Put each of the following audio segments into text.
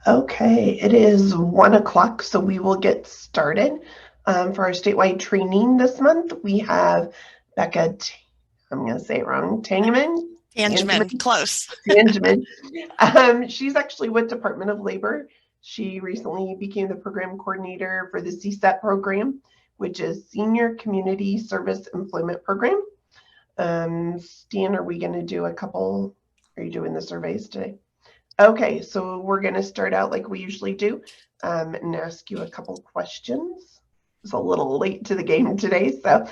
Okay, it is 1 o'clock, so we will get started. For our statewide training this month, we have Becca, I'm going to say it wrong, Tangeman? Tangeman, close. Tangeman. She's actually with Department of Labor. She recently became the program coordinator for the CSEP program, which is Senior Community Service Employment Program. Stan, are we going to do are you doing the surveys today? Okay, so we're going to start out like we usually do and ask you a couple questions. It's a little late to the game today. So,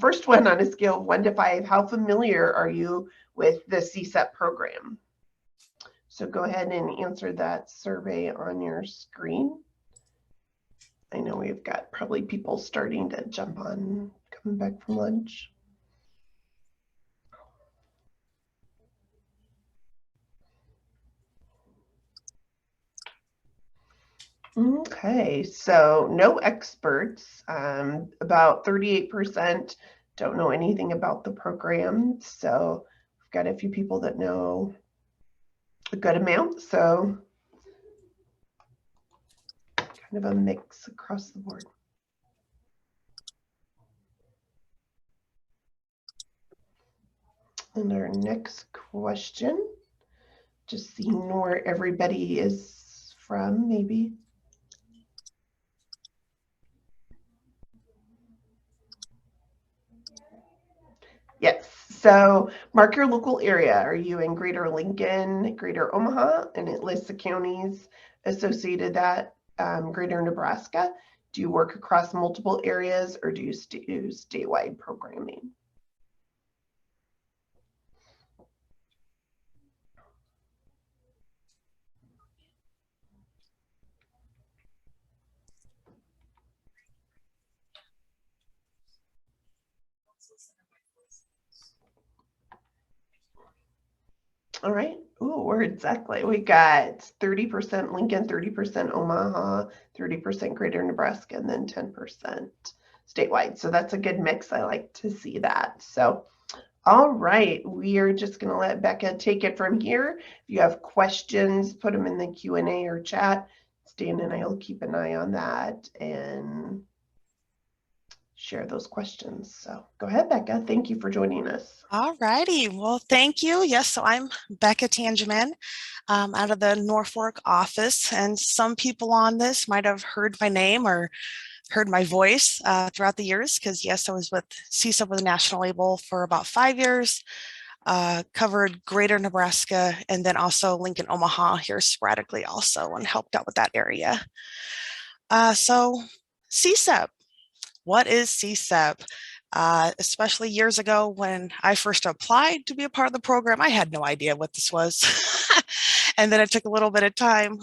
first one on a scale of 1 to 5, how familiar are you with the CSEP program? So, go ahead and answer that survey on your screen. I know we've got probably people starting to jump on coming back from lunch. Okay, so no experts. About 38% don't know anything about the program. So we've got a few people that know a good amount. So kind of a mix across the board. And our next question, just seeing where everybody is from, maybe. Yes, so mark your local area. Are you in Greater Lincoln, Greater Omaha? And it lists the counties associated that Greater Nebraska. Do you work across multiple areas or do you do statewide programming? All right. Ooh, we're exactly. We got 30% Lincoln, 30% Omaha, 30% Greater Nebraska, and then 10% statewide. So that's a good mix. I like to see that. So, all right, we are just going to let Becca take it from here. If you have questions, put them in the Q&A or chat. Stan and I will keep an eye on that and share those questions. So go ahead, Becca. Thank you for joining us. All righty. Well, thank you. Yes, so I'm Becca Tangeman out of the Norfolk office, and some people on this might have heard my name or heard my voice throughout the years because, yes, I was with CSEP with a national label for about 5 years, covered Greater Nebraska, and then also Lincoln, Omaha here sporadically also, and helped out with that area. So CSEP, what is CSEP? Especially years ago when I first applied to be a part of the program, I had no idea what this was. And then it took a little bit of time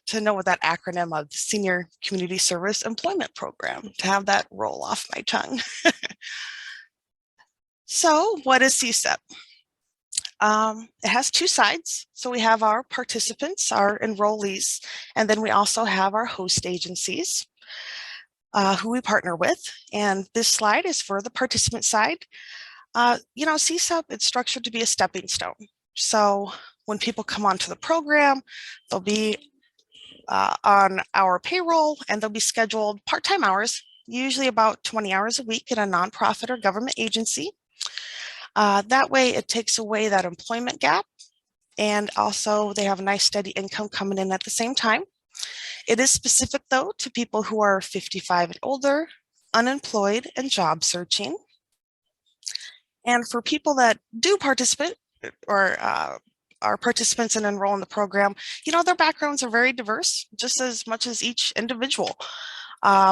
to know what that acronym of the Senior Community Service Employment Program, to have that roll off my tongue. So what is CSEP? It has two sides. So we have our participants, our enrollees, and then we also have our host agencies. Who we partner with. And this slide is for the participant side. CSEP, it's structured to be a stepping stone. So when people come onto the program, they'll be on our payroll and they'll be scheduled part-time hours, usually about 20 hours a week in a nonprofit or government agency. That way it takes away that employment gap, and also they have a nice steady income coming in at the same time. It is specific, though, to people who are 55 and older, unemployed, and job searching. And for people that do participate or are participants and enroll in the program, their backgrounds are very diverse, just as much as each individual.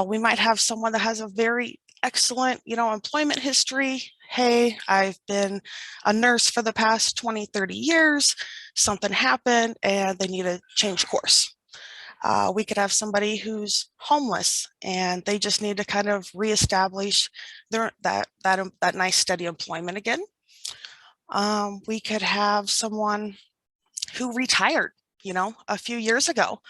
We might have someone that has a very excellent, employment history. Hey, I've been a nurse for the past 20, 30 years. Something happened and they need to change course. We could have somebody who's homeless and they just need to kind of reestablish that nice steady employment again. We could have someone who retired, a few years ago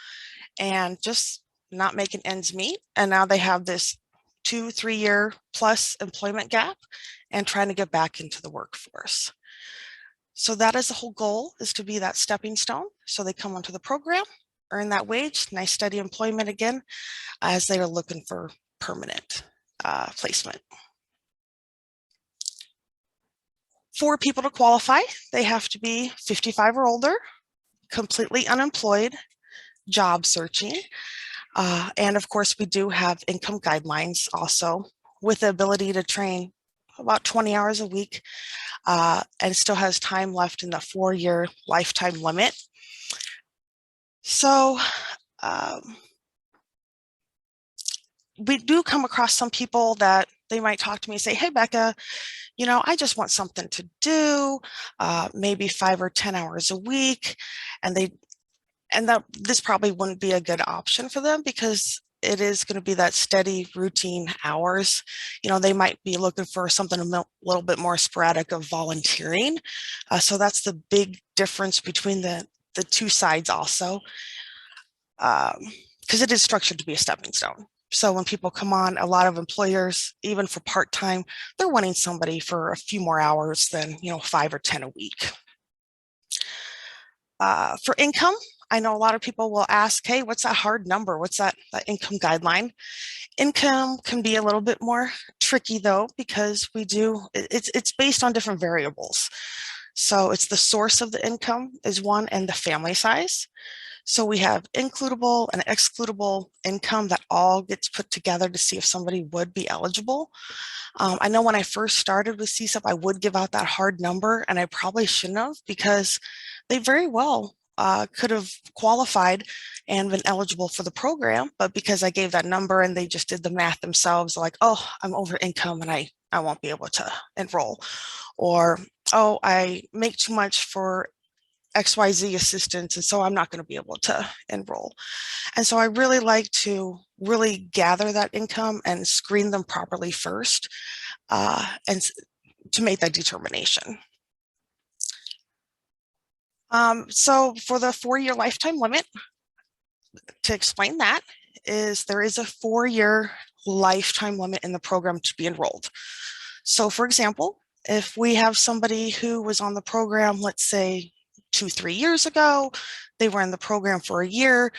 and just not making ends meet. And now they have this 2-3 year plus employment gap and trying to get back into the workforce. So that is the whole goal, is to be that stepping stone. So they come onto the program, earn that wage, nice steady employment again, as they are looking for permanent placement. For people to qualify, they have to be 55 or older, completely unemployed, job searching. And of course, we do have income guidelines also, with the ability to train about 20 hours a week, and still has time left in the 4-year lifetime limit. So we do come across some people that they might talk to me and say, hey, Becca, you know, I just want something to do, maybe 5 or 10 hours a week. And this probably wouldn't be a good option for them, because it is going to be that steady routine hours. You know, they might be looking for something a little bit more sporadic of volunteering. So that's the big difference between the two sides also, because it is structured to be a stepping stone. So when people come on, a lot of employers, even for part-time, they're wanting somebody for a few more hours than, 5 or 10 a week. For income, I know a lot of people will ask, hey, what's that hard number? What's that income guideline? Income can be a little bit more tricky though, because it's based on different variables. So it's the source of the income is one, and the family size. So we have includable and excludable income that all gets put together to see if somebody would be eligible. I know when I first started with SCSEP, I would give out that hard number, and I probably shouldn't have, because they very well could have qualified and been eligible for the program, but because I gave that number and they just did the math themselves, like, oh, I'm over income and I won't be able to enroll, or, oh, I make too much for XYZ assistance, and so I'm not going to be able to enroll. And so I really like to really gather that income and screen them properly first, and to make that determination. So for the 4-year lifetime limit, to explain that, is there is a 4-year lifetime limit in the program to be enrolled. So for example, if we have somebody who was on the program, let's say 2-3 years ago, they were in the program for a year,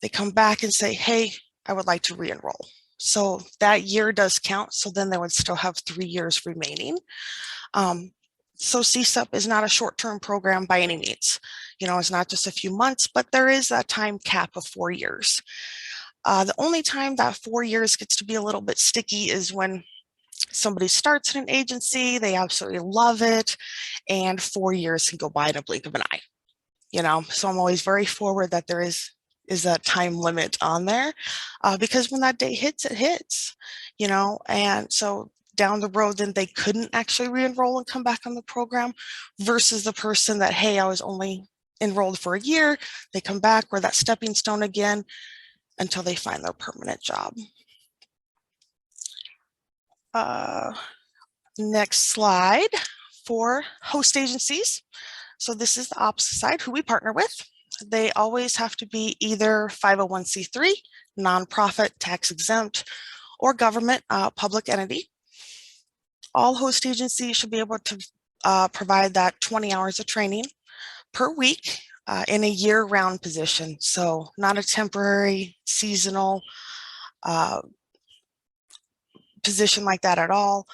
they come back and say, hey, I would like to re-enroll. So that year does count. So then they would still have 3 years remaining. So SCSEP is not a short-term program by any means. It's not just a few months, but there is that time cap of 4 years. The only time that 4 years gets to be a little bit sticky is when somebody starts in an agency, they absolutely love it, and 4 years can go by in a blink of an eye. So I'm always very forward that there is that time limit on there, because when that day hits, it hits, and so down the road, then they couldn't actually re-enroll and come back on the program, versus the person that, hey, I was only enrolled for a year, they come back, we're that stepping stone again until they find their permanent job. Next slide for host agencies. So this is the opposite side, who we partner with. They always have to be either 501c3, nonprofit, tax exempt, or government public entity. All host agencies should be able to provide that 20 hours of training per week in a year-round position. So not a temporary, seasonal position like that at all.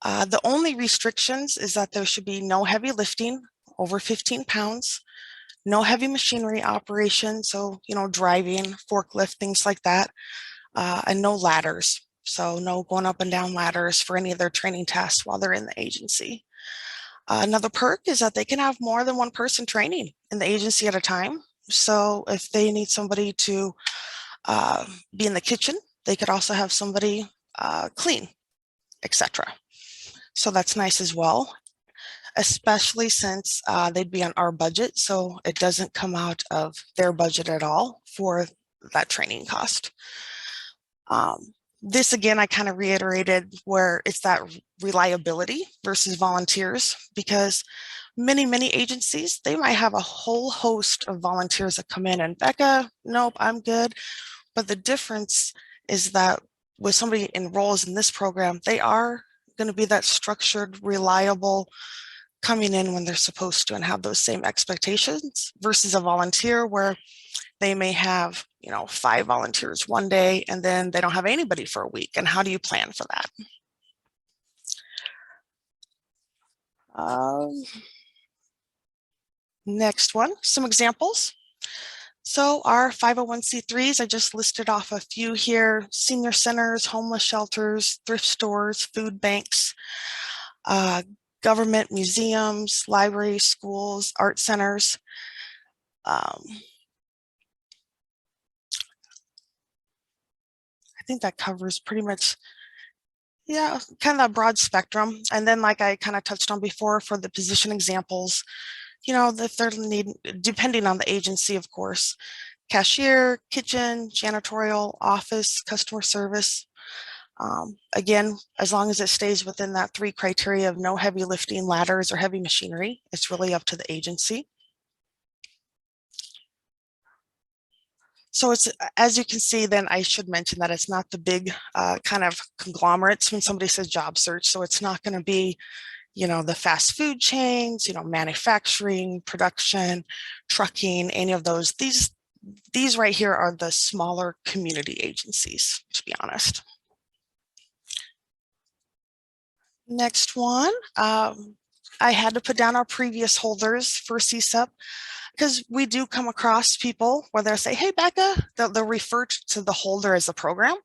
The only restrictions is that there should be no heavy lifting over 15 pounds, no heavy machinery operation, so, driving, forklift, things like that, and no ladders. So no going up and down ladders for any of their training tasks while they're in the agency. Another perk is that they can have more than one person training in the agency at a time. So if they need somebody to be in the kitchen, they could also have somebody clean, etc. So that's nice as well, especially since they'd be on our budget. So it doesn't come out of their budget at all for that training cost. This again, I kind of reiterated where it's that reliability versus volunteers, because many agencies, they might have a whole host of volunteers that come in and, Becca, nope, I'm good. But the difference is that when somebody enrolls in this program, they are going to be that structured, reliable, coming in when they're supposed to and have those same expectations, versus a volunteer where They may have, 5 volunteers one day, and then they don't have anybody for a week. And how do you plan for that? Next one, some examples. So our 501c3s, I just listed off a few here: senior centers, homeless shelters, thrift stores, food banks, government museums, libraries, schools, art centers. I think that covers pretty much, yeah, kind of a broad spectrum. And then, like I kind of touched on before, for the position examples, if they're depending on the agency, of course, cashier, kitchen, janitorial, office, customer service. Again, as long as it stays within that 3 criteria of no heavy lifting, ladders, or heavy machinery, it's really up to the agency. So it's, as you can see, then I should mention that it's not the big kind of conglomerates when somebody says job search. So it's not going to be, the fast food chains, manufacturing, production, trucking, any of those. These right here are the smaller community agencies, to be honest. Next one, I had to put down our previous holders for SCSEP, because we do come across people where they'll say, hey, Becca, they'll refer to the holder as a program.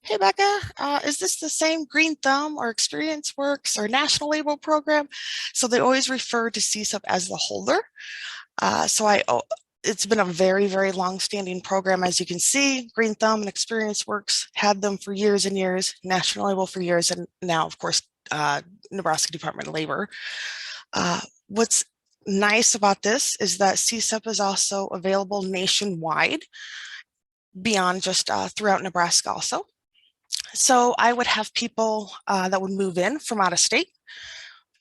Hey, Becca, is this the same Green Thumb or Experience Works or National Label program? So they always refer to SCSEP as the holder. It's been a very, very long-standing program. As you can see, Green Thumb and Experience Works had them for years and years, National Label for years, and now, of course, Nebraska Department of Labor. What's nice about this is that SCSEP is also available nationwide, beyond just throughout Nebraska also. So I would have people that would move in from out of state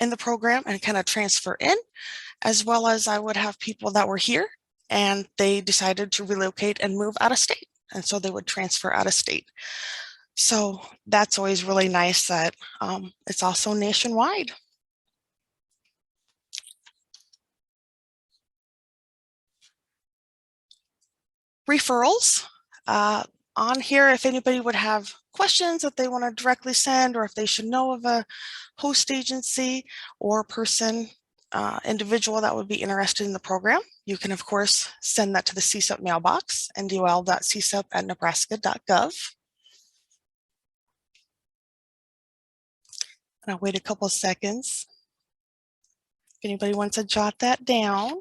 in the program and kind of transfer in, as well as I would have people that were here and they decided to relocate and move out of state. And so they would transfer out of state. So that's always really nice that it's also nationwide. Referrals. On here, if anybody would have questions that they want to directly send, or if they should know of a host agency or person, individual that would be interested in the program, you can, of course, send that to the SCSEP mailbox, ndol.csep@nebraska.gov. And I'll wait a couple of seconds if anybody wants to jot that down.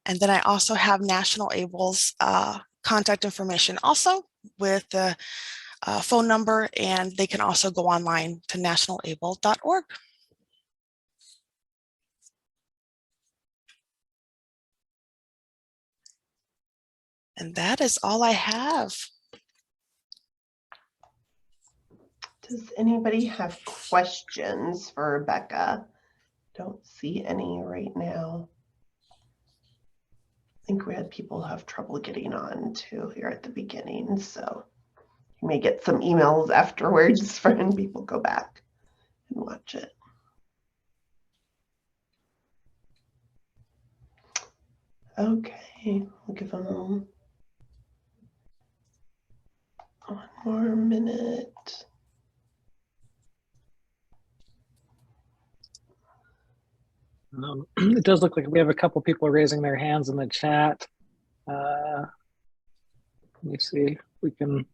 And then I also have National Able's contact information also, with the phone number, and they can also go online to nationalable.org. And that is all I have. Does anybody have questions for Becca? Don't see any right now. I think we had people have trouble getting on too here at the beginning, so you may get some emails afterwards for when people go back and watch it. Okay, we'll give them 1 more minute. It does look like we have a couple people raising their hands in the chat. Let me see if we can.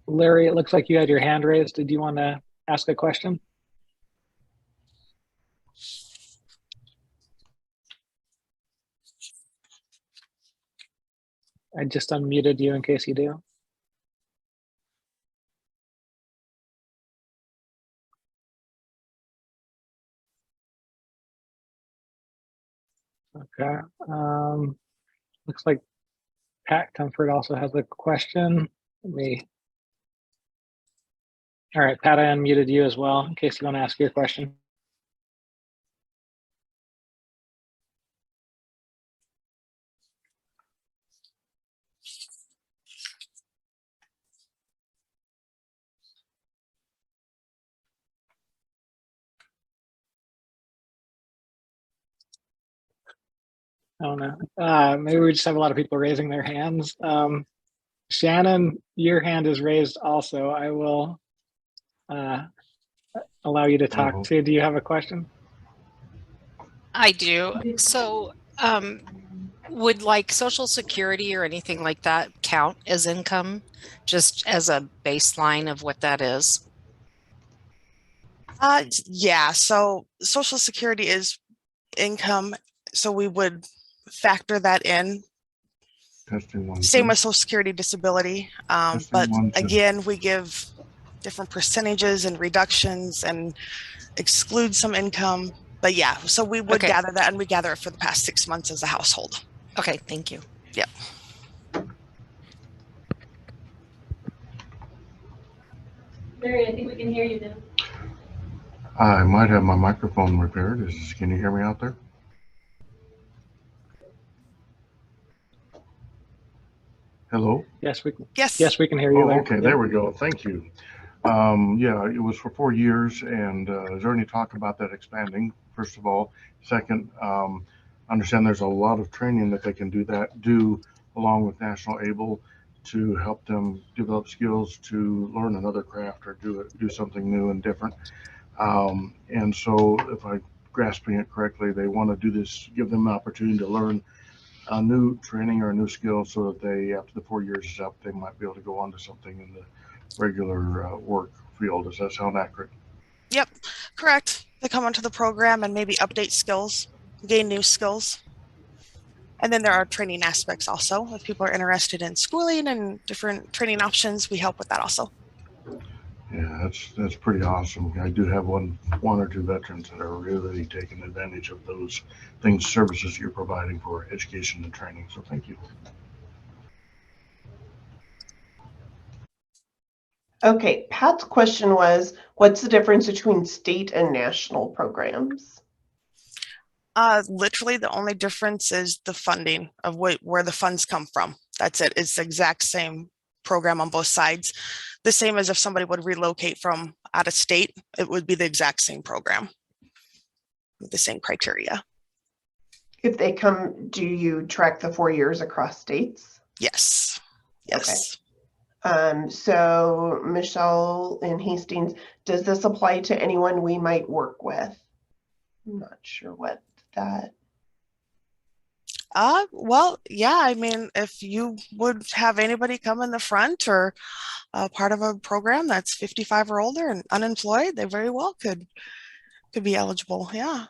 Larry, it looks like you had your hand raised. Did you want to ask a question? I just unmuted you in case you do. Okay. Looks like Pat Comfort also has a question. Let me. All right, Pat, I unmuted you as well in case you want to ask your question. I don't know. Maybe we just have a lot of people raising their hands. Shannon, your hand is raised also. I will allow you to talk to. Do you have a question? I do. So, would like Social Security or anything like that count as income, just as a baseline of what that is? Yeah, so Social Security is income, so we would factor that in. Testing one, Same two. with Social Security disability. Testing But one, two. again, we give different percentages and reductions and exclude some income. But yeah, so we would Okay. gather that, and we gather it for the past 6 months as a household. Okay, thank you. Yep. Larry, I think we can hear you now. I might have my microphone repaired. Can you hear me out there? Hello? Yes, we can. Yes. Yes, we can hear you. Oh, Larry. okay. There we go. Thank you. Yeah, it was for 4 years. And is there any talk about that expanding, first of all? Second, I understand there's a lot of training that they can do along with National Able to help them develop skills to learn another craft or do something new and different. And so if I'm grasping it correctly, they want to do this, give them an opportunity to learn a new training or a new skill so that they, after the 4 years is up, they might be able to go on to something in the regular work field. Does that sound accurate? Yep, correct. They come onto the program and maybe update skills, gain new skills. And then there are training aspects also. If people are interested in schooling and different training options, we help with that also. Yeah, that's pretty awesome. I do have one or two veterans that are really taking advantage of those services you're providing for education and training. So thank you. Okay, Pat's question was, what's the difference between state and national programs? Literally, the only difference is the funding of where the funds come from. That's it. It's the exact same program on both sides. The same as if somebody would relocate from out of state, it would be the exact same program with the same criteria. If they come, do you track the 4 years across states? Yes. Yes. Okay. So Michelle in Hastings, does this apply to anyone we might work with? I'm not sure what that. Well, yeah, I mean, if you would have anybody come in the front or part of a program that's 55 or older and unemployed, they very well could be eligible. Yeah.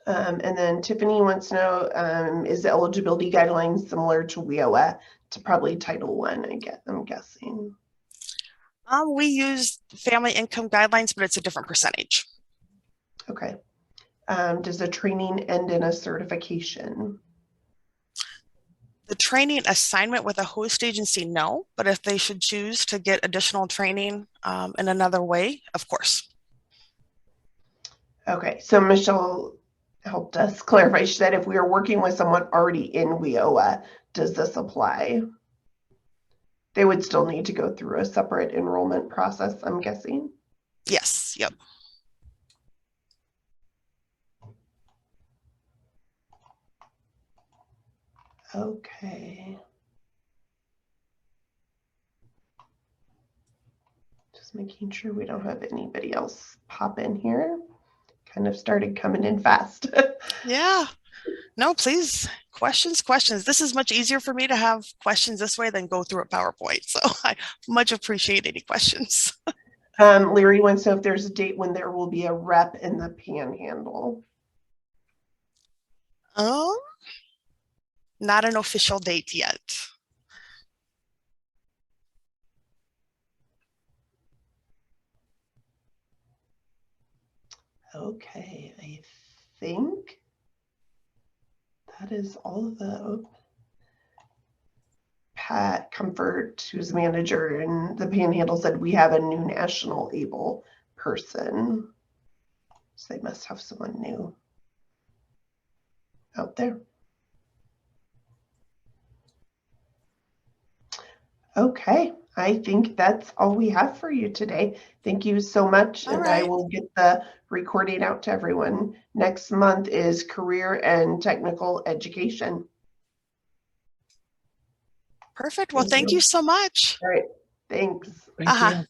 And then Tiffany wants to know, is the eligibility guidelines similar to WIOA to probably Title I, I'm guessing. We use family income guidelines, but it's a different percentage. Okay. Does the training end in a certification? The training assignment with a host agency, no, but if they should choose to get additional training in another way, of course. Okay, so Michelle helped us clarify. She said if we are working with someone already in WIOA, does this apply? They would still need to go through a separate enrollment process, I'm guessing. Yes, yep. Okay. Just making sure we don't have anybody else pop in here. Kind of started coming in fast. Yeah. No, please. Questions. This is much easier for me to have questions this way than go through a PowerPoint. So I much appreciate any questions. Larry wants to know if there's a date when there will be a rep in the Panhandle. Not an official date yet. Okay, I think that is all of the Pat Comfort, who's the manager in the Panhandle, said we have a new National Able person. So they must have someone new out there. Okay, I think that's all we have for you today. Thank you so much. All And I right. will get the recording out to everyone. Next month is career and technical education. Perfect. Well, thank you so much. All right. Thanks. Thank you.